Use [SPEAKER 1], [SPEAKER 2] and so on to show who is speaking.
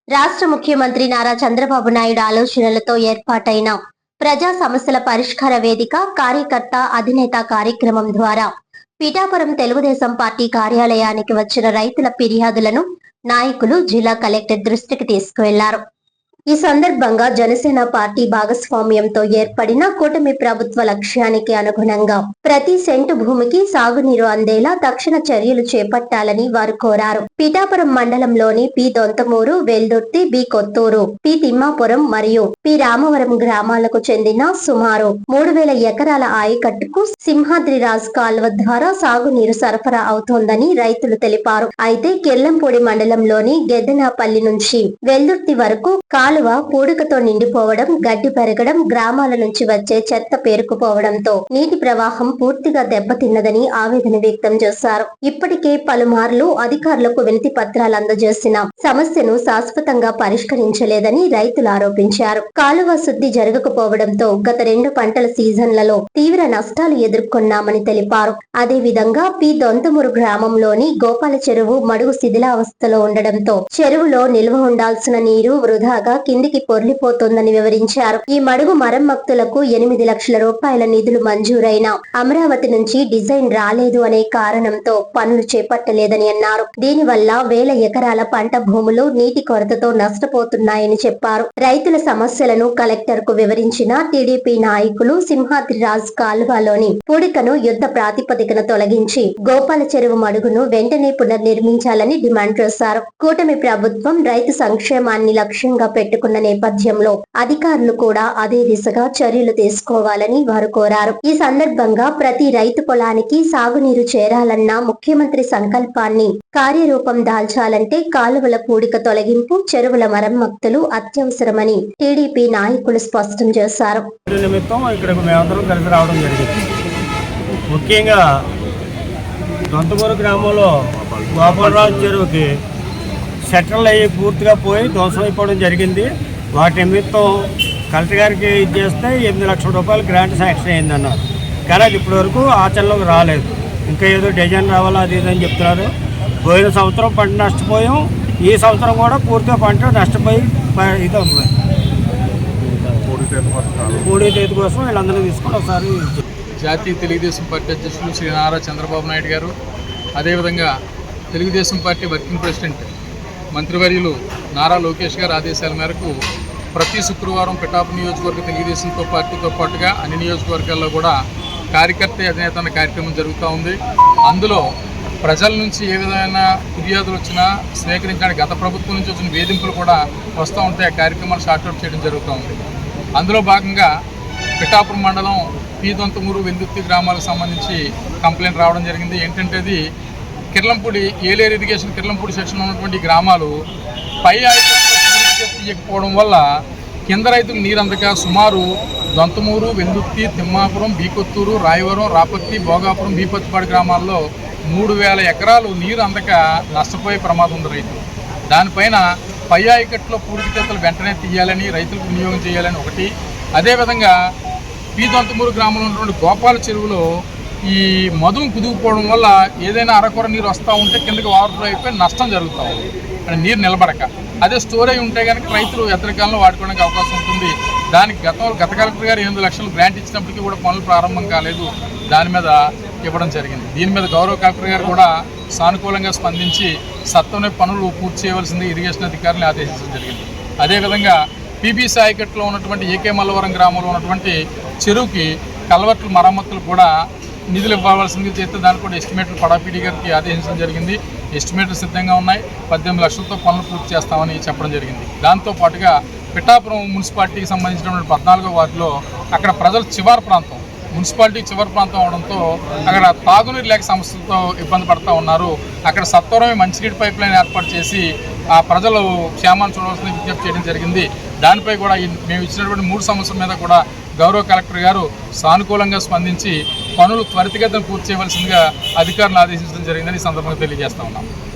[SPEAKER 1] రాష్ట్ర ముఖ్యమంత్రి నారా చంద్రబాబు నాయుడు ఆలోచనలతో ఏర్పాటైన ప్రజా సమస్యల పరిష్కార వేదిక కార్యకర్త అధినేత కార్యక్రమం ద్వారా పిఠాపురం తెలుగుదేశం పార్టీ కార్యాలయానికి వచ్చిన రైతుల ఫిర్యాదులను నాయకులు జిల్లా కలెక్టర్ దృష్టికి తీసుకువెళ్లారు. ఈ సందర్భంగా జనసేన పార్టీ భాగస్వామ్యంతో ఏర్పడిన కూటమి ప్రభుత్వ లక్ష్యానికి అనుగుణంగా ప్రతి సెంటు భూమికి సాగునీరు అందేలా తక్షణ చర్యలు చేపట్టాలని వారు కోరారు. పిఠాపురం మండలంలోని P Dontamuru, Veldurthi, B Kothuru, P Timmapuram మరియు పి రామవరం గ్రామాలకు చెందిన సుమారు 3000 ఎకరాల ఆయకట్టుకు సింహాద్రి రాజ్ కాల్వ ద్వారా సాగునీరు సరఫరా అవుతోందని రైతులు తెలిపారు. అయితే కెల్లంపూడి మండలంలోని గెద్దనాపల్లి నుంచి వెల్దుర్తి వరకు కాలువ పూడికతో నిండిపోవడం, గడ్డి పెరగడం, గ్రామాల నుంచి వచ్చే చెత్త పేరుకుపోవడంతో నీటి ప్రవాహం పూర్తిగా దెబ్బతిన్నదని ఆవేదన వ్యక్తం చేశారు. ఇప్పటికే పలుమార్లు అధికారులకు వినతి పత్రాలు అందజేసిన సమస్యను శాశ్వతంగా పరిష్కరించలేదని రైతులు ఆరోపించారు. కాలువ శుద్ధి జరగకపోవడంతో గత 2 పంటల సీజన్లలో తీవ్ర నష్టాలు ఎదుర్కొన్నామని తెలిపారు. అదేవిధంగా పి దొంతమూరు గ్రామంలోని గోపాల చెరువు మడుగు శిథిలావస్థలో ఉండడంతో చెరువులో నిల్వ ఉండాల్సిన నీరు వృధాగా కిందికి పొర్లిపోతోందని వివరించారు. ఈ మడుగు మరమ్మతులకు 8 లక్షల రూపాయల నిధులు మంజూరైన అమరావతి నుంచి డిజైన్ రాలేదు అనే కారణంతో పనులు చేపట్టలేదని అన్నారు. దీనివల్ల 1000 ఎకరాల పంట భూములు నీటి కొరతతో నష్టపోతున్నాయని చెప్పారు. రైతుల సమస్యలను కలెక్టర్ కు వివరించిన టీడీపీ నాయకులు సింహాద్రి రాజ్ కాలువలోని పూడికను యుద్ధ ప్రాతిపదికన తొలగించి గోపాల చెరువు మడుగును వెంటనే పునర్నిర్మించాలని డిమాండ్ చేశారు. కూటమి ప్రభుత్వం రైతు సంక్షేమాన్ని లక్ష్యంగా పెట్టుకున్న నేపథ్యంలో అధికారులు కూడా అదే దిశగా చర్యలు తీసుకోవాలని వారు కోరారు. ఈ సందర్భంగా ప్రతి రైతు పొలానికి సాగునీరు చేరాలన్న ముఖ్యమంత్రి సంకల్పాన్ని కార్యరూపం దాల్చాలంటే కాలువల పూడిక తొలగింపు, చెరువుల మరమ్మతులు అత్యవసరమని టీడీపీ నాయకులు స్పష్టం చేశారు.
[SPEAKER 2] ముఖ్యంగా దొంతమూరు గ్రామంలో గోపాలరాజు చెరువుకి షట్టర్లు అయ్యి పూర్తిగా పోయి ధ్వంసం అయిపోవడం జరిగింది. వాటి నిమిత్తం కలెక్టర్ గారికి ఇచ్చేస్తే 8 లక్షల రూపాయలు గ్రాంట్ శాంక్షన్ అయిందన్నారు. కానీ అది ఇప్పటి వరకు ఆచరణలోకి రాలేదు. ఇంకా ఏదో డిజైన్ రావాలో అది ఇదని చెప్తున్నారు. పోయిన సంవత్సరం పంట నష్టపోయాం, ఈ సంవత్సరం కూడా పూర్తిగా పంట నష్టపోయి ఇది ఉంది. మూడో తేదీ కోసం వీళ్ళందరూ తీసుకొని ఒకసారి
[SPEAKER 3] జాతీయ తెలుగుదేశం పార్టీ అధ్యక్షులు శ్రీ నారా చంద్రబాబు నాయుడు గారు, అదేవిధంగా తెలుగుదేశం పార్టీ వర్కింగ్ ప్రెసిడెంట్ మంత్రివర్యులు నారా లోకేష్ గారి ఆదేశాల మేరకు ప్రతి శుక్రవారం పిఠాపురం నియోజకవర్గ తెలుగుదేశంతో పార్టీతో పాటుగా అన్ని నియోజకవర్గాల్లో కూడా కార్యకర్త అధినేత అనే కార్యక్రమం జరుగుతూ ఉంది. అందులో ప్రజల నుంచి ఏ విధమైన ఫిర్యాదులు వచ్చినా స్వీకరించడానికి గత ప్రభుత్వం నుంచి వచ్చిన వేధింపులు కూడా వస్తూ ఉంటాయి. ఆ కార్యక్రమాలు షార్ట్అవుట్ చేయడం జరుగుతూ ఉంది. అందులో భాగంగా పిఠాపురం మండలం పి దొంతమూరు, వెల్దుర్తి గ్రామాలకు సంబంధించి కంప్లైంట్ రావడం జరిగింది. ఏంటంటే అది కిర్లంపూడి ఏలేరు ఇరిగేషన్ కిర్లంపూడి సెక్షన్ ఉన్నటువంటి గ్రామాలు పై తీయకపోవడం వల్ల కింద రైతులు నీరు అందక సుమారు దొంతమూరు, వెల్దుర్తి, తిమ్మాపురం, బీకొత్తూరు, రాయవరం, రాపత్తి, భోగాపురం, బీపత్తిపాడు గ్రామాల్లో 3000 ఎకరాలు నీరు అందక నష్టపోయే ప్రమాదం ఉంది రైతులు. దానిపైన పై ఆయకట్టులో పూడికతలు వెంటనే తీయాలని, రైతులకు వినియోగం చేయాలని ఒకటి. అదేవిధంగా పి దొంతమూరు గ్రామంలో ఉన్నటువంటి గోపాల చెరువులో ఈ మధువు కుదుకుపోవడం వల్ల ఏదైనా అరకొర నీరు వస్తూ ఉంటే కిందకి వాటర్ అయిపోయి నష్టం జరుగుతూ ఉంది. అంటే నీరు నిలబడక అదే స్టోర్ అయి ఉంటే కనుక రైతులు ఎద్దరికాలంలో వాడుకోవడానికి అవకాశం ఉంటుంది. దానికి గత కలెక్టర్ గారు 8 లక్షలు గ్రాంట్ ఇచ్చినప్పటికీ కూడా పనులు ప్రారంభం కాలేదు. దాని మీద ఇవ్వడం జరిగింది. దీని మీద గౌరవ కలెక్టర్ గారు కూడా సానుకూలంగా స్పందించి సత్వమే పనులు పూర్తి చేయవలసింది ఇరిగేషన్ అధికారులను ఆదేశించడం జరిగింది. అదేవిధంగా పీబీసీ ఆయకట్టులో ఉన్నటువంటి ఏకే మల్లవరం గ్రామంలో ఉన్నటువంటి చెరువుకి కల్వర్టుల మరమ్మతులు కూడా నిధులు ఇవ్వవలసింది చేస్తే దానికి కూడా ఎస్టిమేట్లు పడాపీడీ గారికి ఆదేశించడం జరిగింది. ఎస్టిమేట్లు సిద్ధంగా ఉన్నాయి. 18 లక్షలతో పనులు పూర్తి చేస్తామని చెప్పడం జరిగింది. దాంతోపాటుగా పిఠాపురం మున్సిపాలిటీకి సంబంధించినటువంటి 14వ వార్డులో అక్కడ ప్రజలు చివరి ప్రాంతం, మున్సిపాలిటీ చివరి ప్రాంతం అవడంతో అక్కడ తాగునీరు లేక సమస్యలతో ఇబ్బంది పడుతూ ఉన్నారు. అక్కడ సత్వరమే మంచినీటి పైప్ లైన్ ఏర్పాటు చేసి ఆ ప్రజలు క్షేమాన్ని చూడవలసిన విజ్ఞప్తి చేయడం జరిగింది. దానిపై కూడా మేము ఇచ్చినటువంటి 3 సమస్యల మీద కూడా గౌరవ కలెక్టర్ గారు సానుకూలంగా స్పందించి పనులు త్వరితగతిన పూర్తి చేయవలసిందిగా అధికారులను ఆదేశించడం జరిగిందని ఈ సందర్భంగా తెలియజేస్తా ఉన్నాం.